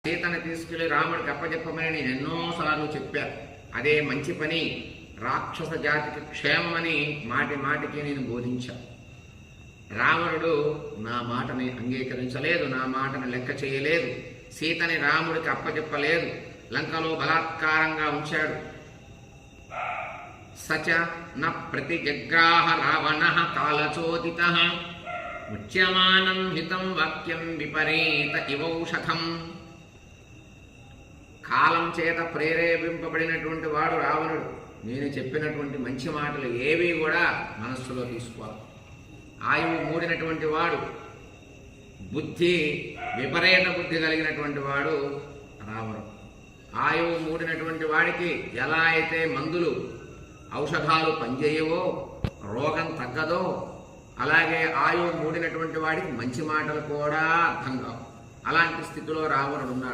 సీతను తీసుకెళ్లి రాముడికి అప్పచెప్పమని నేను ఎన్నోసార్లు చెప్పా. అదే మంచి పని, రాక్షస జాతికి క్షేమమని మాటి మాటికి నేను బోధించా. రావణుడు నా మాటని అంగీకరించలేదు, నా మాటను లెక్క చేయలేదు, సీతని రాముడికి అప్పచెప్పలేదు, లంకలో బలాత్కారంగా ఉంచాడు. సచ న ప్రతిజగ్రాహ రావణ కాలచోదిత ముచ్యమానం హితం వాక్యం విపరీత ఇవౌషధం. కాలం చేత ప్రేరేపింపబడినటువంటి వాడు రావణుడు. నేను చెప్పినటువంటి మంచి మాటలు ఏవి కూడా మనస్సులో తీసుకోవాలి. ఆయువు మూడినటువంటి వాడు, విపరీత బుద్ధి కలిగినటువంటి వాడు రావణుడు. ఆయువు మూడినటువంటి వాడికి ఎలా అయితే మందులు ఔషధాలు పనిచేయవో, రోగం తగ్గదో, అలాగే ఆయువు మూడినటువంటి వాడికి మంచి మాటలు కూడా అర్థం కావు. అలాంటి స్థితిలో రావణుడు ఉన్నాడు.